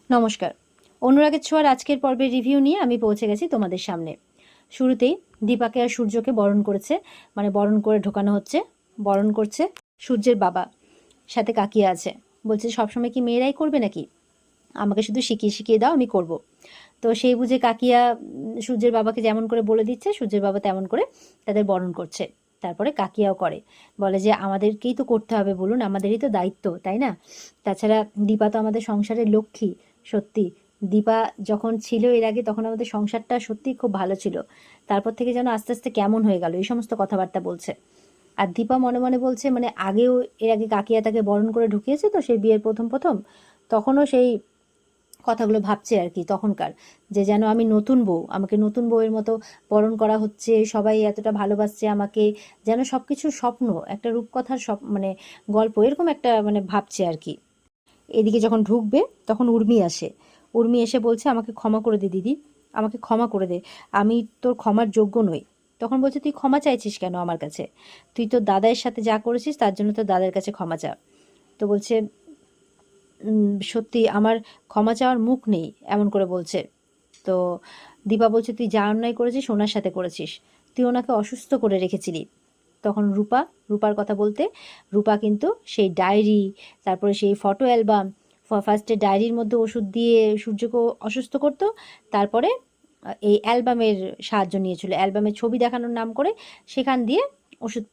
নমস্কার। অনুরাগের ছোঁয়ার আজকের পর্বের রিভিউ নিয়ে আমি পৌঁছে গেছি তোমাদের সামনে। শুরুতেই দীপাকে আর সূর্যকে বরণ করেছে, মানে বরণ করে ঢোকানো হচ্ছে। বরণ করছে সূর্যের বাবা, সাথে কাকিয়া আছে। বলছে সবসময় কি মেয়েরাই করবে নাকি, আমাকে শুধু শিখিয়ে শিখিয়ে দাও, আমি করব। তো সেই বুঝে কাকিয়া সূর্যের বাবাকে যেমন করে বলে দিচ্ছে, সূর্যের বাবা তেমন করে তাদের বরণ করছে। তারপরে কাকিয়াও করে, বলে যে আমাদেরকেই তো করতে হবে, বলুন, আমাদেরই তো দায়িত্ব, তাই না? তাছাড়া দীপা তো আমাদের সংসারের লক্ষ্মী। সত্যি দীপা যখন ছিল এর আগে, তখন আমাদের সংসারটা সত্যি খুব ভালো ছিল। তারপর থেকে যেন আস্তে আস্তে কেমন হয়ে গেল, এই সমস্ত কথাবার্তা বলছে। আর দীপা মনে মনে বলছে, মানে আগেও এর আগে কাকিয়া তাকে বরণ করে ঢুকিয়েছে তো, সেই বিয়ের প্রথম প্রথম, তখনও সেই কথাগুলো ভাবছে আর কি তখনকার, যে যেন আমি নতুন বউ, আমাকে নতুন বউয়ের মতো বরণ করা হচ্ছে, সবাই এতটা ভালোবাসছে আমাকে, যেন সব কিছু স্বপ্ন, একটা রূপকথার সব মানে গল্প, এরকম একটা মানে ভাবছে আর কি। এদিকে যখন ঢুকবে তখন উর্মি আসে। উর্মি এসে বলছে আমাকে ক্ষমা করে দে দিদি, আমাকে ক্ষমা করে দে, আমি তোর ক্ষমার যোগ্য নই। তখন বলছে তুই ক্ষমা চাইছিস কেন আমার কাছে? তুই তোর দাদার সাথে যা করেছিস তার জন্য তোর দাদার কাছে ক্ষমা চা। তো বলছে সত্যি আমার ক্ষমা চাওয়ার মুখ নেই, এমন করে বলছে। তো দীপা বলছে তুই যা অন্যায় করেছিস ওনার সাথে করেছিস, তুই ওনাকে অসুস্থ করে রেখেছিলি। তখন রূপার কথা বলতে, রূপা কিন্তু সেই ডায়েরি, তারপরে সেই ফটো অ্যালবাম, ফার্স্টে ডায়েরির মধ্যে ওষুধ দিয়ে সূর্যকে অসুস্থ করতো, তারপরে এই অ্যালবামের সাহায্য নিয়েছিল, অ্যালবামের ছবি দেখানোর নাম করে সেখান দিয়ে ওষুধ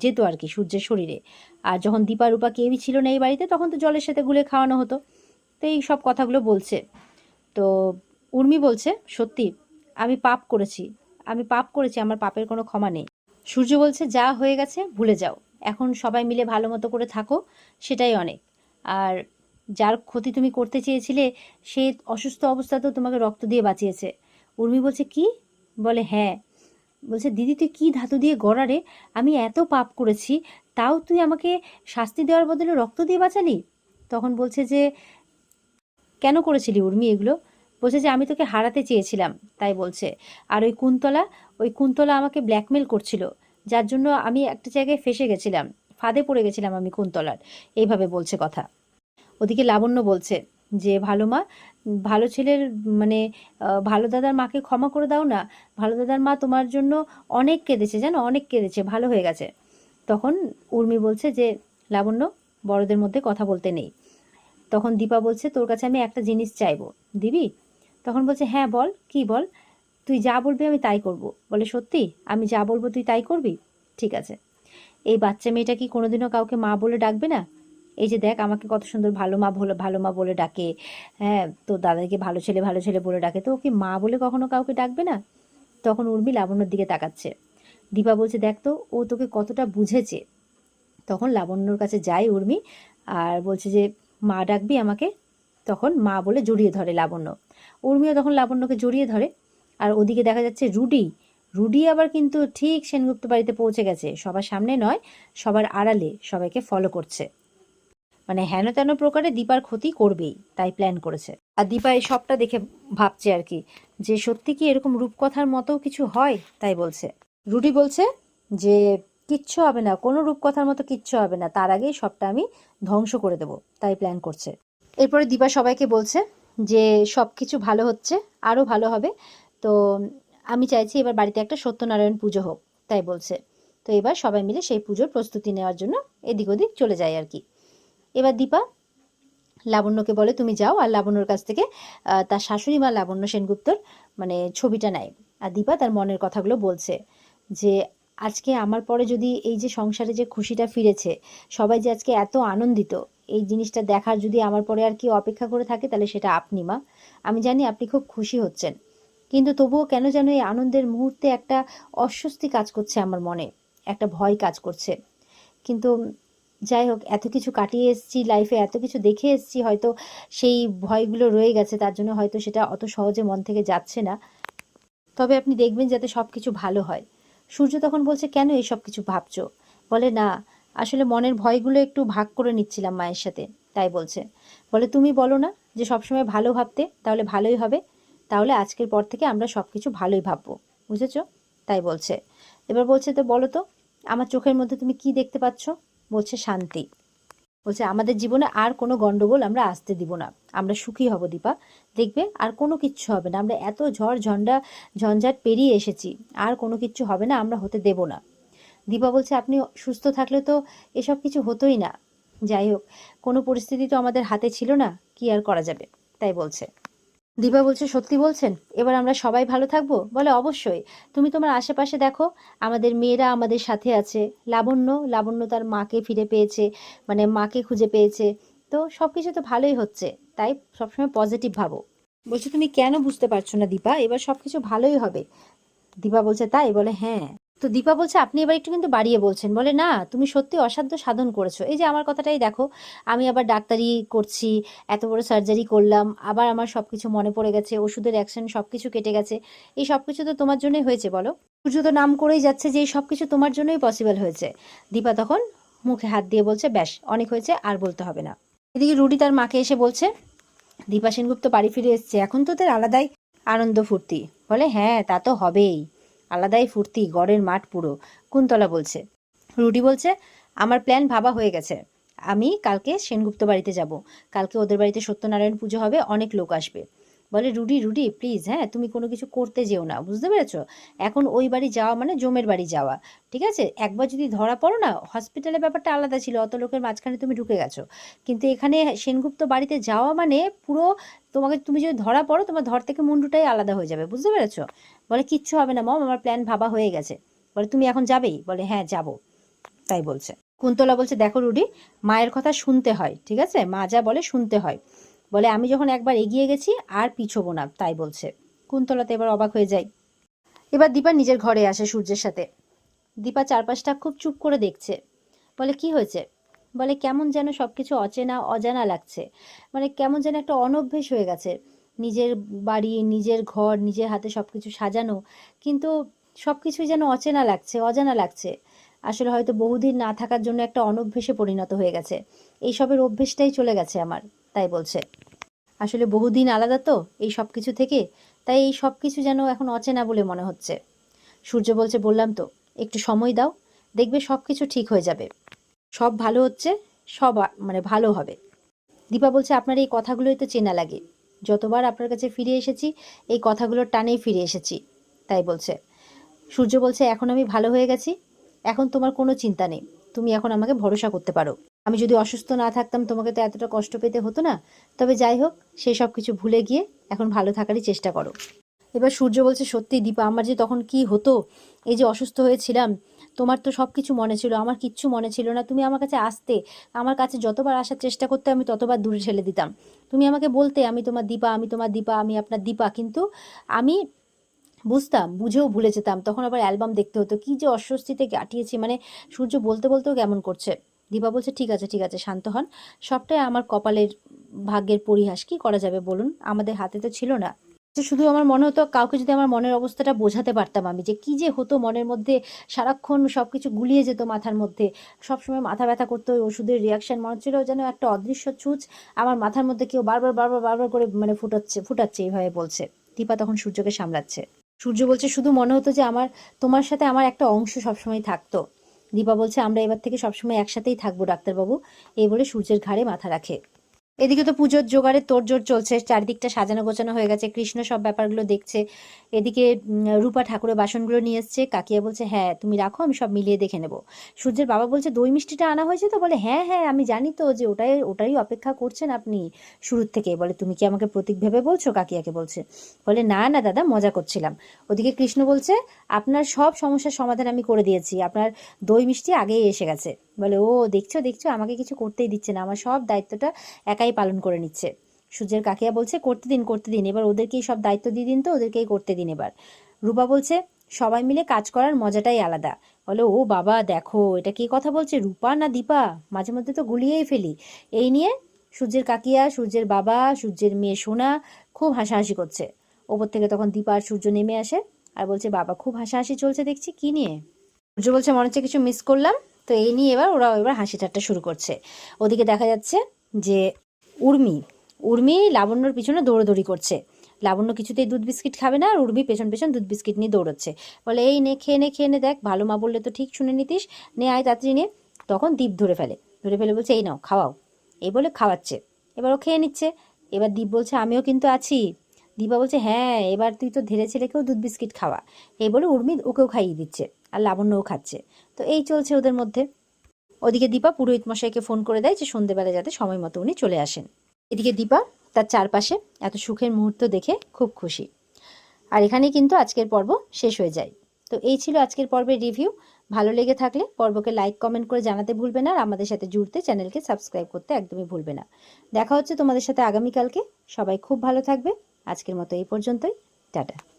যেত আর কি সূর্যের শরীরে। আর যখন দীপা রূপা কেউই ছিল না এই বাড়িতে, তখন তো জলের সাথে গুলে খাওয়ানো হতো। তো এই সব কথাগুলো বলছে। তো উর্মি বলছে সত্যি আমি পাপ করেছি, আমি পাপ করেছি, আমার পাপের কোনো ক্ষমা নেই। সূর্য বলছে যা হয়ে গেছে ভুলে যাও, এখন সবাই মিলে ভালো মতো করে থাকো, সেটাই অনেক। আর যার ক্ষতি তুমি করতে চেয়েছিলে, সে অসুস্থ অবস্থাতেও তোমাকে রক্ত দিয়ে বাঁচিয়েছে। উর্মি বলছে কি? বলে হ্যাঁ। বলছে দিদি তুই কি ধাতু দিয়ে গড়া রে, আমি এত পাপ করেছি, তাও তুই আমাকে শাস্তি দেওয়ার বদলে রক্ত দিয়ে বাঁচালি। তখন বলছে যে কেন করেছিলি উর্মি এগুলো? বলছে যে আমি তোকে হারাতে চেয়েছিলাম, তাই বলছে। আর ওই কুন্তলা আমাকে ব্ল্যাকমেল করছিল, যার জন্য আমি একটা জায়গায় ফেসে গেছিলাম, ফাঁদে পড়ে গেছিলাম আমি কুন্তলার। এইভাবে বলছে কথা। ওদিকে লাবণ্য বলছে যে ভালো মা, ভালো ছেলের মানে ভালো দাদার মাকে ক্ষমা করে দাও না, ভালো দাদার মা তোমার জন্য অনেক কেঁদেছে, জানো, অনেক কেঁদেছে, ভালো হয়ে গেছে। তখন উর্মি বলছে যে লাবণ্য, বড়দের মধ্যে কথা বলতে নেই। তখন দীপা বলছে তোর কাছে আমি একটা জিনিস চাইবো, দিবি? তখন বলছে হ্যাঁ বল, কি বল, তুই যা বলবি আমি তাই করব। বলে সত্যি আমি যা বলবো তুই তাই করবি? ঠিক আছে। এই বাচ্চা মেয়েটা কি কোনোদিনও কাউকে মা বলে ডাকবে না? এই যে দেখ আমাকে কত সুন্দর ভালো মা বলে ডাকে, হ্যাঁ, তো দাদাকে ভালো ছেলে বলে ডাকে, তো ও কি মা বলে কখনো কাউকে ডাকবে না? তখন উর্মি লাবণ্যর দিকে তাকাচ্ছে। দীপা বলছে দেখ তো ও তোকে কতটা বুঝেছে। তখন লাবণ্যর কাছে যায় উর্মি, আর বলছে যে মা ডাকবি আমাকে? তখন মা বলে জড়িয়ে ধরে লাবণ্য। উর্মিও তখন লাবণ্যকে জড়িয়ে ধরে। আর ওদিকে দেখা যাচ্ছে রুডি, রুডি আবার কিন্তু ঠিক সেনগুপ্ত বাড়িতে পৌঁছে গেছে, সবার সামনে নয়, সবার আড়ালে সবাইকে ফলো করছে। মানে হেন তেন প্রকারে দীপার ক্ষতি করবেই, তাই প্ল্যান করেছে। আর দীপা এই সবটা দেখে ভাবছে আর কি, যে সত্যি কি এরকম রূপকথার মতো কিছু হয়, তাই বলছে। রুডি বলছে যে কিচ্ছু হবে না, কোনো রূপকথার মতো কিচ্ছু হবে না, তার আগেই সবটা আমি ধ্বংস করে দেব, তাই প্ল্যান করছে। এরপরে দীপা সবাইকে বলছে যে সব কিছু ভালো হচ্ছে, আরও ভালো হবে। তো আমি চাইছি এবার বাড়িতে একটা সত্যনারায়ণ পুজো হোক, তাই বলছে। তো এবার সবাই মিলে সেই পুজোর প্রস্তুতি নেওয়ার জন্য এদিক ওদিক চলে যায় আর কি। এবার দীপা লাবণ্যকে বলে তুমি যাও, আর লাবণ্যর কাছ থেকে তার শাশুড়ি মা লাবণ্য সেনগুপ্তর মানে ছবিটা নেয়। আর দীপা তার মনের কথাগুলো বলছে যে আজকে আমার পরে যদি এই যে সংসারে যে খুশিটা ফিরেছে, সবাই যে আজকে এত আনন্দিত, এই জিনিসটা দেখার যদি আমার পরে আর কি অপেক্ষা করে থাকে, তাহলে সেটা আপনি মা। আমি জানি আপনি খুব খুশি হচ্ছেন, কিন্তু তবুও কেন যেন এই আনন্দের মুহূর্তে একটা অস্বস্তি কাজ করছে আমার মনে, একটা ভয় কাজ করছে। কিন্তু যাই হোক, এত কিছু কাটিয়ে এসেছি লাইফে, এত কিছু দেখে এসেছি, হয়তো সেই ভয়গুলো রয়ে গেছে, তার জন্য হয়তো সেটা অত সহজে মন থেকে যাচ্ছে না। তবে আপনি দেখবেন যাতে সব কিছু ভালো হয়। সূর্য তখন বলছে কেন এই সব কিছু ভাবছো? বলে না, আসলে মনের ভয়গুলো একটু ভাগ করে নিচ্ছিলাম মায়ের সাথে, তাই বলছে। বলে তুমি বলো না যে সবসময় ভালো ভাবতে, তাহলে ভালোই হবে, তাহলে আজকের পর থেকে আমরা সব কিছু ভালোই ভাববো, বুঝেছো? তাই বলছে। এবার বলছে তো বলো তো, আমার চোখের মধ্যে তুমি কি দেখতে পাচ্ছ? বলছে শান্তি। বলছে আমাদের জীবনে আর কোনো গন্ডগোল আমরা আসতে দিব না, আমরা সুখী হব দীপা, দেখবে আর কোনো কিচ্ছু হবে না, আমরা এত ঝঞ্ঝাট পেরিয়ে এসেছি, আর কোনো কিচ্ছু হবে না, আমরা হতে দেব না। দীপা বলছে আপনি সুস্থ থাকলে তো এসব কিছু হতোই না, যাই হোক কোনো পরিস্থিতি তো আমাদের হাতে ছিল না, কি আর করা যাবে, তাই বলছে। দীপা বলছে সত্যি বলছেন, এবার আমরা সবাই ভালো থাকবো? বলে অবশ্যই, তুমি তোমার আশেপাশে দেখো, আমাদের মেয়েরা আমাদের সাথে আছে, লাবণ্য তার মাকে ফিরে পেয়েছে, মানে মাকে খুঁজে পেয়েছে, তো সবকিছু তো ভালোই হচ্ছে, তাই সবসময় পজিটিভ ভাবো। বলছে তুমি কেন বুঝতে পারছো না দীপা, এবার সবকিছু ভালোই হবে। দীপা বলছে তাই? বলে হ্যাঁ। তো দীপা বলছে আপনি এবার একটু কিন্তু বাড়িয়ে বলছেন। বলে না, তুমি সত্যি অসাধ্য সাধন করেছো, এই যে আমার কথাটাই দেখো, আমি আবার ডাক্তারি করছি, এত বড় সার্জারি করলাম, আবার আমার সবকিছু মনে পড়ে গেছে, ওষুধের অ্যাকশন সবকিছু কেটে গেছে, এই সবকিছু তো তোমার জন্যই হয়েছে বলো। সূর্য তো নাম করেই যাচ্ছে যে এই সবকিছু তোমার জন্যই পসিবল হয়েছে। দীপা তখন মুখে হাত দিয়ে বলছে ব্যাস অনেক হয়েছে, আর বলতে হবে না। এদিকে রুডি তার মাকে এসে বলছে দীপা সেনগুপ্ত বাড়ি ফিরে এসছে, এখন তো তার আলাদাই আনন্দ ফুর্তি। বলে হ্যাঁ তা তো হবেই, আলাদাই ফুর্তি, গড়ের মাঠ পুরো। কুন্তলা বলছে, রুডি বলছে আমার প্ল্যান ভাবা হয়ে গেছে, আমি কালকে সেনগুপ্ত বাড়িতে যাব, কালকে ওদের বাড়িতে সত্যনারায়ণ পুজো হবে, অনেক লোক আসবে। বলে রুডি প্লিজ, হ্যাঁ তুমি কোনো কিছু করতে যেও না, বুঝতে পেরেছো? এখন ওই বাড়ি যাওয়া মানে জমের বাড়ি যাওয়া, ঠিক আছে? একবার যদি ধরা পড়ো না, হসপিটালের ব্যাপারটা আলাদা ছিল, অত লোকের মাঝখানে তুমি ঢুকে গেছো, কিন্তু এখানে সেনগুপ্ত বাড়িতে যাওয়া মানে পুরো তুমি যদি ধরা পড়ো, তোমার ধর থেকে মুন্ডুটাই আলাদা হয়ে যাবে, বুঝতে পেরেছো? বলে কিচ্ছু হবে না মম, আমার প্ল্যান ভাবা হয়ে গেছে। বলে তুমি এখন যাবেই? বলে হ্যাঁ যাব, তাই বলছে। কুন্তলা বলছে দেখো রুডি, মায়ের কথা শুনতে হয়, ঠিক আছে? মা যা বলে শুনতে হয়। বলে আমি যখন একবার এগিয়ে গেছি আর পিছবো না, তাই বলছে। কুন্তলা তো এবার অবাক হয়ে যায়। এবার দীপা নিজের ঘরে আসে সূর্যের সাথে। দীপা চারপাশটা খুব চুপ করে দেখছে। বলে কি হয়েছে? বলে কেমন যেন সবকিছু অচেনা অজানা লাগছে, মানে কেমন যেন একটা অনভ্যেস হয়ে গেছে, নিজের বাড়ি, নিজের ঘর, নিজের হাতে সবকিছু সাজানো, কিন্তু সবকিছুই যেন অচেনা লাগছে, অজানা লাগছে। আসলে হয়তো বহুদিন না থাকার জন্য একটা অনভ্যেসে পরিণত হয়ে গেছে, এইসবের অভ্যেসটাই চলে গেছে আমার, তাই বলছে। আসলে বহুদিন আলাদা তো এই সব কিছু থেকে, তাই এই সব কিছু যেন এখন অচেনা বলে মনে হচ্ছে। সূর্য বলছে বললাম তো, একটু সময় দাও, দেখবে সব কিছু ঠিক হয়ে যাবে, সব ভালো হচ্ছে, সব মানে ভালো হবে। দীপা বলছে আপনার এই কথাগুলোই তো চেনা লাগে, যতবার আপনার কাছে ফিরে এসেছি এই কথাগুলোর টানেই ফিরে এসেছি, তাই বলছে। সূর্য বলছে এখন আমি ভালো হয়ে গেছি, এখন তোমার কোনো চিন্তা নেই, তুমি এখন আমাকে ভরসা করতে পারো। আমি যদি অসুস্থ না থাকতাম তোমাকে তো এতটা কষ্ট পেতে হতো না, তবে যাই হোক সেই সব কিছু ভুলে গিয়ে এখন ভালো থাকারই চেষ্টা করো। এবার সূর্য বলছে সত্যি দীপা, আমার যে তখন কি হতো, এই যে অসুস্থ হয়েছিলাম, তোমার তো সব কিছু মনে ছিল, আমার কিচ্ছু মনে ছিল না, তুমি আমার কাছে আসতে, আমার কাছে যতবার আসার চেষ্টা করতে আমি ততবার দূরে ঠেলে দিতাম, তুমি আমাকে বলতে আমি তোমার দীপা, আমি তোমার দীপা, আমি আপনার দীপা, কিন্তু আমি বুঝতাম, বুঝেও ভুলে যেতাম, তখন আবার অ্যালবাম দেখতে হতো, কি যে অস্বস্তিতে কাটিয়েছি, মানে সূর্য বলতে বলতেও কেমন করছে। দীপা বলছে ঠিক আছে শান্ত হন, সবটাই আমার কপালের ভাগ্যের পরিহাস, কি করা যাবে বলুন, আমাদের হাতে তো ছিল না। শুধু আমার মনে হতো কাউকে যদি আমার মনের অবস্থাটা বোঝাতে পারতাম আমি, যে কি যে হতো মনের মধ্যে, সারাক্ষণ সবকিছু গুলিয়ে যেত মাথার মধ্যে, সবসময় মাথা ব্যথা করতো, ওই ওষুধের রিয়াকশন মনে হচ্ছিল যেন একটা অদৃশ্য ছুঁচ আমার মাথার মধ্যে কেউ বারবার করে মানে ফুটাচ্ছে এইভাবে বলছে। দীপা তখন সূর্যকে সামলাচ্ছে। সূর্য বলছে শুধু মনে হতো যে আমার, তোমার সাথে আমার একটা অংশ সবসময় থাকতো। দীপা বলছে আমরা এবার থেকে সবসময় একসাথেই থাকবো ডাক্তারবাবু, এই বলে সূর্যের ঘাড়ে মাথা রাখে। এদিকে তো পুজোর জোগাড়ে তোড়জোড় চলছে, চারিদিকটা সাজানো গোছানো হয়ে গেছে, কৃষ্ণ সব ব্যাপারগুলো দেখছে। এদিকে রূপা ঠাকুরের বাসনগুলো নিয়ে এসছে, কাকিয়া বলছে হ্যাঁ তুমি রাখো, আমি সব মিলিয়ে দেখে নেব। সূর্যের বাবা বলছে দই মিষ্টিটা আনা হয়েছে তো? বলে হ্যাঁ আমি জানি তো যে ওটারই অপেক্ষা করছেন আপনি শুরুর থেকে। বলে তুমি কি আমাকে প্রতীক ভেবে বলছো? কাকিয়াকে বলছে। বলে না দাদা, মজা করছিলাম। ওদিকে কৃষ্ণ বলছে আপনার সব সমস্যার সমাধান আমি করে দিয়েছি, আপনার দই মিষ্টি আগেই এসে গেছে। বলে ও দেখছো আমাকে কিছু করতেই দিচ্ছে না, আমার সব দায়িত্বটা একাই পালন করে নিচ্ছে। সূর্যের কাকিয়া বলছে করতে দিন, এবার ওদেরকেই সব দায়িত্ব দিয়ে দিন, তো ওদেরকেই করতে দিন এবার। রূপা বলছে সবাই মিলে কাজ করার মজাটাই আলাদা। বলে ও বাবা দেখো এটা কি কথা বলছে, রূপা না দীপা, মাঝে মধ্যে তো গুলিয়েই ফেলি। এই নিয়ে সূর্যের কাকিয়া, সূর্যের বাবা, সূর্যের মেয়ে সোনা খুব হাসাহাসি করছে। ওপর থেকে তখন দীপা আর সূর্য নেমে আসে আর বলছে বাবা খুব হাসাহাসি চলছে দেখছি, কি নিয়ে? সূর্য বলছে মনে হচ্ছে কিছু মিস করলাম। তো এই নিয়ে ওরা হাসি ঠাট্টা শুরু করছে। ওদিকে দেখা যাচ্ছে যে উর্মি লাবণ্যর পিছনে দৌড়াদৌড়ি করছে। লাবণ্য কিছুতেই দুধ বিস্কিট খাবে না, আর উর্মি পেছন দুধ বিস্কিট নিয়ে দৌড়চ্ছে। বলে এই নে খেয়ে নে দেখ, ভালো মা বললে তো ঠিক শুনে নিতিস, নে আয় তাড়াতাড়ি নে। তখন দীপ ধরে ফেলে, ধরে ফেলে বলছে এই নাও খাওয়াও। এই বলে খাওয়াচ্ছে। এবার ও খেয়ে নিচ্ছে। এবার দীপ বলছে আমিও কিন্তু আছি। দীপা বলছে হ্যাঁ, এবার তুই তো ধীরে ছেলেকেও দুধ বিস্কিট খাওয়া। এই বলে উর্মি ওকেও খাইয়ে দিচ্ছে, আর লাবণ্যও খাচ্ছে। তো এই চলছে ওদের মধ্যে। ওদিকে দীপা পুরোহিত মশাইকে ফোন করে দেয় যে সন্ধেবেলা যাতে সময় মতো উনি চলে আসেন। এদিকে দীপা তার চারপাশে এত সুখের মুহূর্ত দেখে খুব খুশি। আর এখানেই কিন্তু আজকের পর্ব শেষ হয়ে যায়। তো এই ছিল আজকের পর্বের রিভিউ। ভালো লেগে থাকলে পর্বকে লাইক কমেন্ট করে জানাতে ভুলবে না, আর আমাদের সাথে জুড়তে চ্যানেলকে সাবস্ক্রাইব করতে একদমই ভুলবে না। দেখা হচ্ছে তোমাদের সাথে আগামীকালকে। সবাই খুব ভালো থাকবে। আজকের মতো এই পর্যন্তই। টাটা।